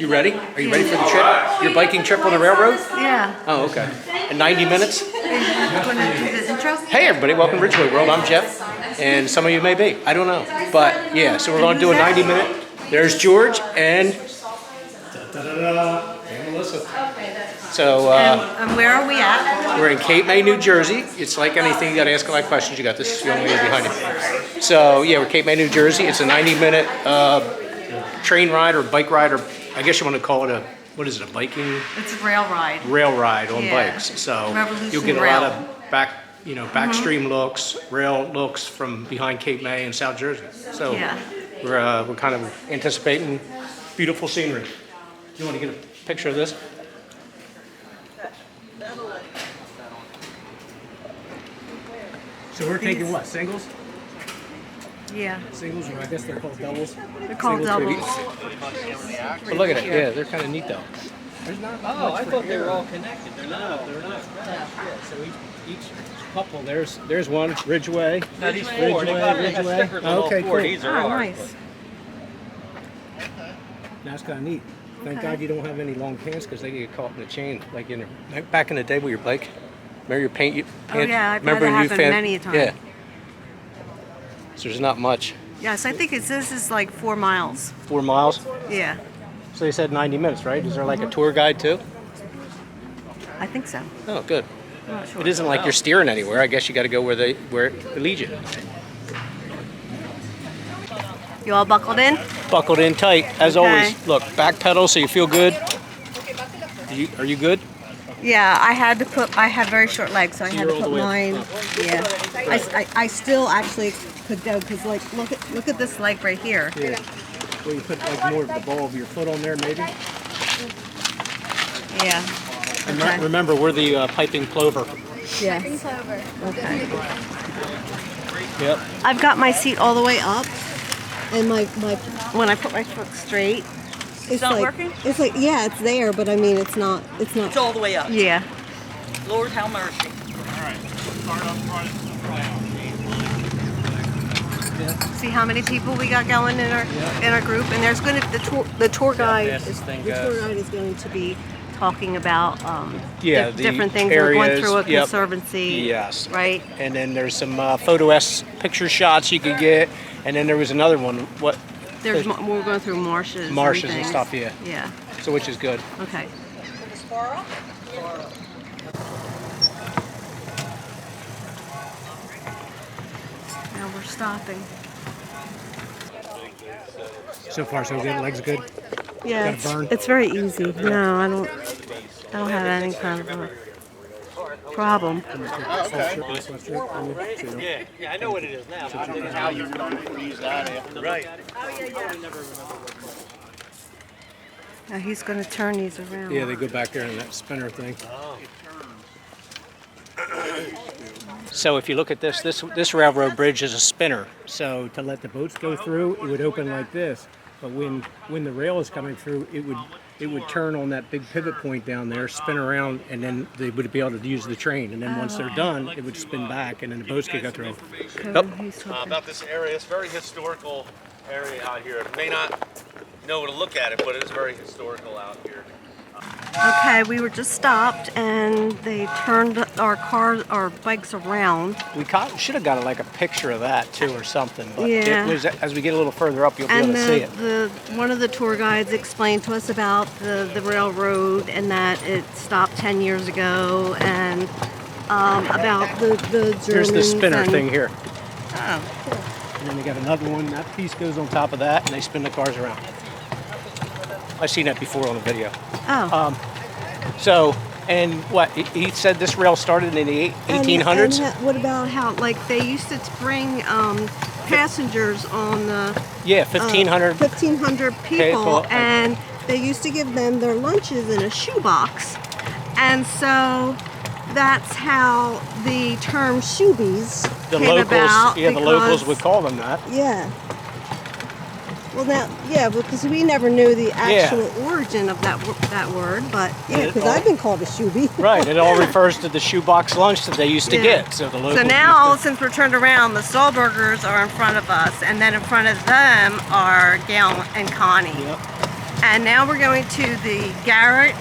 You ready? Are you ready for the trip? Your biking trip on the railroad? Yeah. Oh, okay. In 90 minutes? Want to do the intro? Hey everybody, welcome to Ridgway World. I'm Jeff, and some of you may be. I don't know. But yeah, so we're going to do a 90-minute. There's George and Melissa. So And where are we at? we're in Cape May, New Jersey. It's like anything, you got to ask a lot of questions. You got this young lady behind you. So yeah, we're Cape May, New Jersey. It's a 90-minute train ride or bike ride, or I guess you want to call it a, what is it, a biking? It's a rail ride. Rail ride on Yeah. bikes. So Revolution you'll get a Rail. lot of backstream looks, rail looks from behind Cape May in South Jersey. So Yeah. we're kind of anticipating beautiful scenery. You want to get a picture of this? So we're taking what, singles? Yeah. Singles, or I guess they're called doubles. They're called Single doubles. But look at it, yeah, they're kind of neat though. There's not Oh, I thought they were all connected. They're not. They're not. Yeah, so each couple, there's one, Ridgway. No, these four. They got stickers on all Okay, four. cool. These are Oh, ours. nice. That's kind of neat. Thank Okay. God you don't have any long pants because they get caught in the chain. Like back in the day with your bike. Remember your pants? Oh, yeah, I've remember had that you happen many a time. Yeah. So there's not much. Yes, I think this is like 4 miles. 4 miles. Yeah, So they said 90 minutes, right? Is there like a tour guide too? I think so. Oh, good. I'm not sure. It isn't like you're steering anywhere. I guess you got to go where it leads you. You all buckled in? Buckled in tight, as Okay. always. Look, back pedal so you feel good. Are you good? Yeah, I had very short legs, so I had you're to all put the way up mine. Yeah, I still actually could go because like look at this leg right here. Yeah. Well, you put like more of the ball of your foot on there, maybe. Yeah. And Okay. remember, we're the piping plover. Yes. Okay. Yep. I've got my seat all the way up, and my when I put my foot straight, it's not like, working? It's like yeah, it's there, but I mean it's not. It's all the way up. Yeah. Lord have mercy. See how many people we got going in our group, and there's going to the tour guide fast this thing the tour goes. guide is going to be talking about Yeah, the different things. We're going areas, through a yep. conservancy. Yes. Right. And then there's some picture shots you could get. And then there was another one. What? We're going through marshes. Marshes and things. stuff, yeah. Yeah. So which is good. Okay. Now we're stopping. So far, so good. Legs good. Yeah, Got a burn? it's very easy. No, I don't have any kind of a problem. Yeah, I know what it is now. How you're going to freeze that after. Right. Now he's going to turn these around. Yeah, they go back there in that spinner thing. So if you look at this railroad bridge is a spinner. So to let the boats go through, it would open like this. But when the rail is coming through, it would turn on that big pivot point down there, spin around, and then they would be able to use the train. And then once they're done, it would spin back, and then the boats could go through. Yep. He's talking. About this area, it's a very historical area out here. You may not know to look at it, but it is very historical out here. Okay, we were just stopped and they turned our bikes around. We should have got like a picture of that too, or something. But Yeah. it was, as we get a little further up, you'll be And able to see it. one of the tour guides explained to us about the railroad and that it stopped 10 years ago, and about the Germans. Here's the spinner and, thing here. Oh, And then they got another one. That piece goes on top of that, and they spin the cars around. I've seen that before on a video. oh. So, and what he said, this rail started in the 1800s. And what about how like they used to bring passengers on the Yeah, 1500. 1,500 people, People, and they used to give them their lunches in a shoebox, and so that's how the term shoebies The came locals, about. yeah, the locals because- would call them that. Yeah. Well, now, yeah, because we never knew the actual origin of that word, but yeah, because I've been called a shoebie. Right, it all refers to the shoebox lunch that they used to Yeah. get. So the locals. So now, since we're turned around, the Stahlburgers are in front of us, and then in front of them are Gail and Connie. Yep. And now we're going to the Garrett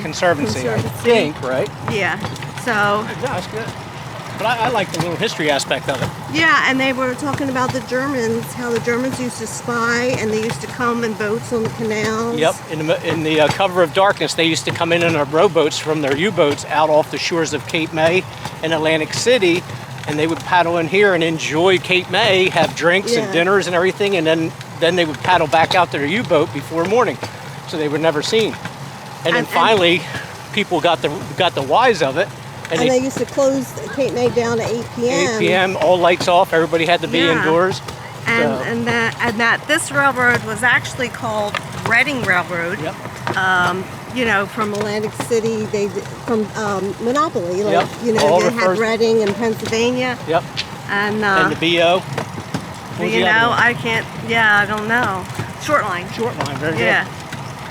Conservancy, I Conservancy. think, right? Yeah. So No, that's good. But I like the little history aspect of it. yeah, and they were talking about the Germans, how the Germans used to spy and they used to come in boats on the canals. Yep, in the cover of darkness, they used to come in our rowboats from their U-boats out off the shores of Cape May and Atlantic City, and they would paddle in here and enjoy Cape May, have drinks Yeah. and dinners and everything, and then they would paddle back out to their U-boat before morning, so they were never seen. And then And- finally, people got the whys of it, And they used to close Cape May down at 8 p.m. 8 p.m. all lights off, everybody had to be Yeah. indoors. And that this railroad was actually called Reading Railroad. Yep. You know, from Atlantic City, from Monopoly, like Yep. you know, All they had refers- Reading in Pennsylvania, Yep. and And the BO. What was you the other know, one? I can't. Yeah, I don't know. Short line. Short line, very Yeah. good.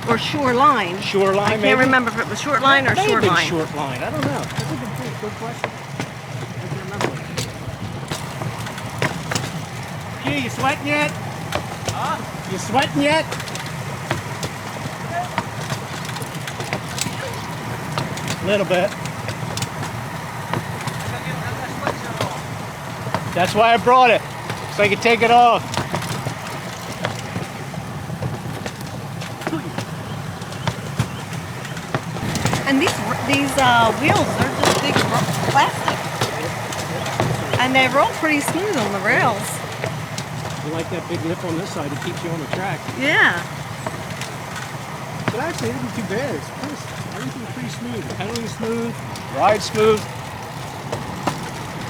Or shoreline. Shoreline, I can't maybe? remember if it was short line or May have short been line. short line. I don't know. That's a good question. I can't remember. Gee, you sweating yet? Huh? You sweating yet? A little bit. That's why I brought it, so I could take it off. And these wheels, they're just big plastic, and they roll pretty smooth on the rails. You like that big lip on this side, it keeps you on the track. Yeah. But actually, it isn't too bad. It's everything's pretty smooth. Pedaling smooth, ride smooth,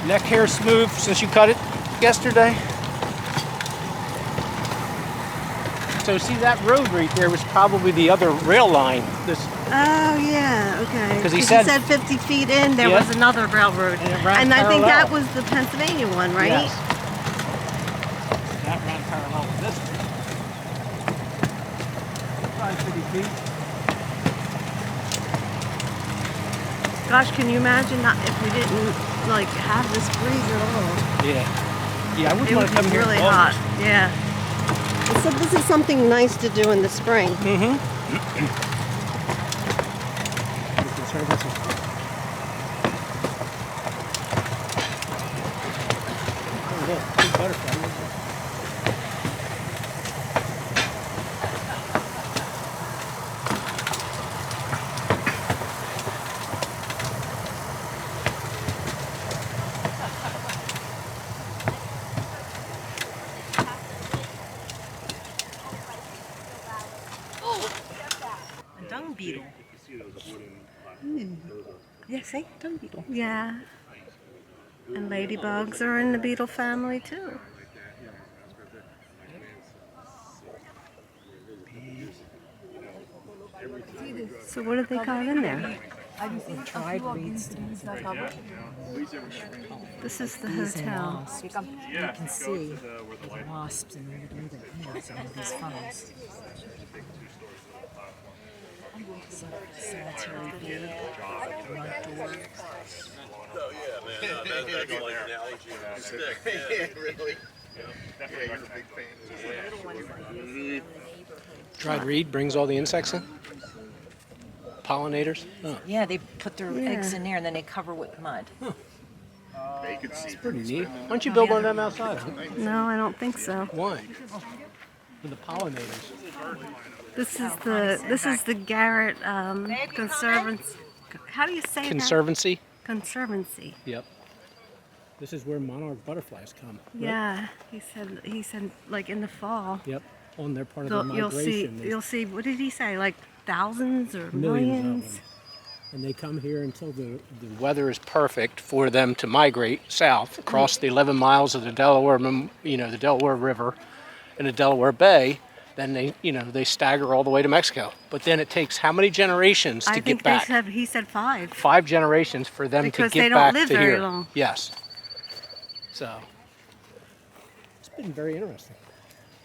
neck hair smooth since you cut it yesterday. So see, that road right there was probably the other rail line. This Oh yeah, okay. 'Cause he you said- 50 feet in, there Yeah. was another railroad, And it ran I think that parallel. was the Pennsylvania one, right? Yes. That ran parallel with this one. Probably 50 feet. Gosh, can you imagine that if we didn't like have this breeze at all? Yeah. Yeah, I wouldn't It want would to come be here. really in August. hot. Yeah. So this is something nice to do in the spring. The Conservancy. Oh, look, big butterfly. A dung beetle. Yeah, see? Dung beetle. Yeah. And ladybugs are in the beetle family too. So what have they got in there? Tried reeds. This is the Bees and hotel. wasps. You can see the wasps and the little ants and these funnels. Solitary bee, mud door. Dried reed brings all the insects in? Pollinators? Oh, Yeah, they put their Yeah. eggs in there and then they cover with mud. that's pretty neat. Why don't you build one of them outside? No, I don't think so. Why? For the pollinators. This is the Garrett Conservancy. How do you say Conservancy? that? Conservancy. Yep. This is where monarch butterflies come. right? Yeah, he said like in the fall. Yep. On their part of their You'll see migration. you'll see, what did he say, like thousands or Millions of millions? them. And they come here until the weather is perfect for them to migrate south across the 11 miles of the Delaware, the Delaware River and the Delaware Bay. Then they stagger all the way to Mexico. But then it takes how many generations to I get think back? he said 5. 5 generations for them Because to get they don't back live to very here. long. Yes. So it's been very interesting.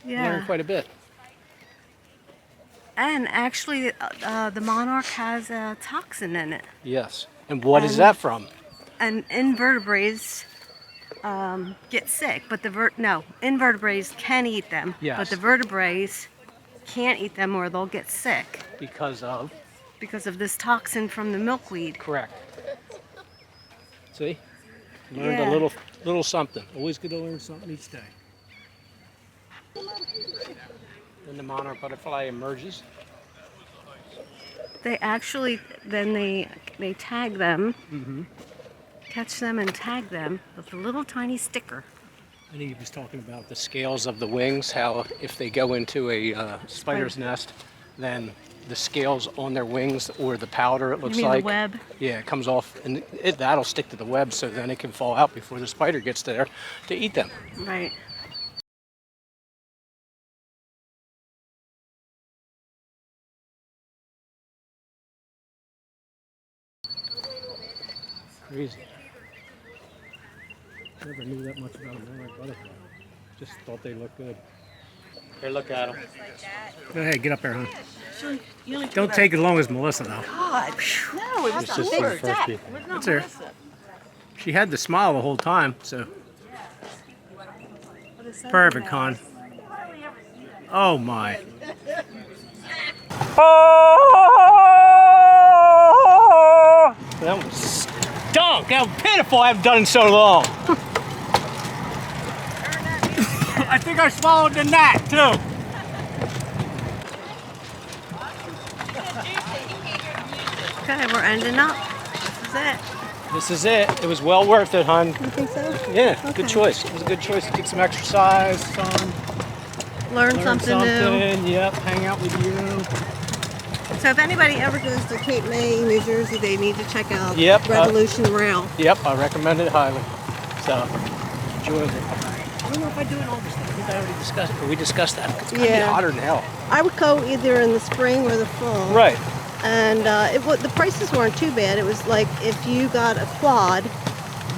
Learned Yeah. quite a bit. And actually the monarch has a toxin in it. Yes. And what is that from? And invertebrates get sick, but invertebrates can eat them, Yes. but the vertebrates can't eat them or they'll get sick because of because of this toxin from the milkweed. correct. See, learned Yeah. a little something. Always good to learn something each day. Then the monarch butterfly emerges. They actually then they tag them, catch them and tag them with a little tiny sticker. And he was talking about the scales of the wings, how if they go into a spider's nest, then the scales on their wings or the powder, it looks You mean like. the web? Yeah, it comes off and that'll stick to the web so then it can fall out before the spider gets there to eat them. Right. Crazy. Never knew that much about a monarch butterfly. Just thought they looked good. Here, look at them. Go ahead, get up there, hon. Don't take as long as Melissa, though. God, no, it was It's not just for the big. first people. It was not That's her. Melissa. She had the smile the whole time, so. Perfect, hon. Oh, my. Oh! That was stunk. That was pitiful. I haven't done it in so long. I think I swallowed the gnat, too. Okay, we're ending up. This is it. This is it. It was well worth it, hon. You think so? Yeah, Okay. good choice. It was a good choice to get some exercise, sun, Learn learn something new. something. Yep, hang out with you. So if anybody ever goes to Cape May, New Jersey, they need to check out Yep, Revolution Rail. Yep, I recommend it highly. So, enjoy it. I don't know if I do it all this time. I think I already discussed it. We discussed that. It's gonna be Yeah. hotter than hell. I would go either in the spring or the fall. Right. And the prices weren't too bad. It was like if you got a quad,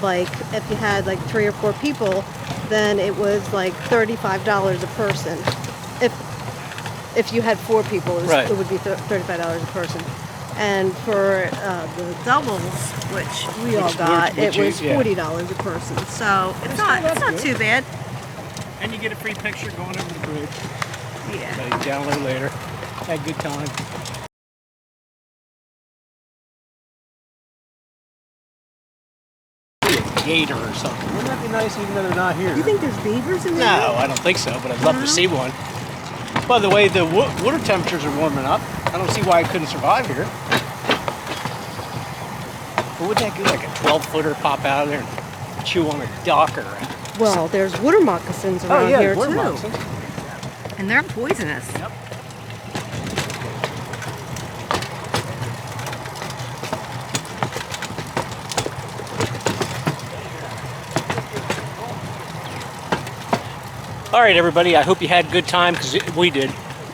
like if you had like 3 or 4 people, then it was like $35 a person. If you had 4 people, Right. it would be $35 a person. And for the doubles, which we all got, it was $40 a person. So it's not too bad. And you get a free picture going over the bridge. Yeah. That you download later. Had a good time. Gator or something. Wouldn't that be nice even though they're not here? You think there's beavers in there? No, I don't think so, but I'd love to see one. By the way, the water temperatures are warming up. I don't see why I couldn't survive here. But wouldn't that be like a 12-footer pop out of there and chew on a dock or a... Well, there's water moccasins around here water too. moccasins. And they're poisonous. Yep. All right, everybody. I hope you had a good time because we did.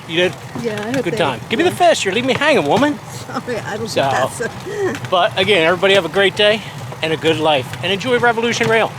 You did? Yeah, I hope Good time. Give me the fish. You're leaving me hanging, woman. Sorry, I don't So- think that's But again, everybody have a great day and a good life. And enjoy Revolution Rail.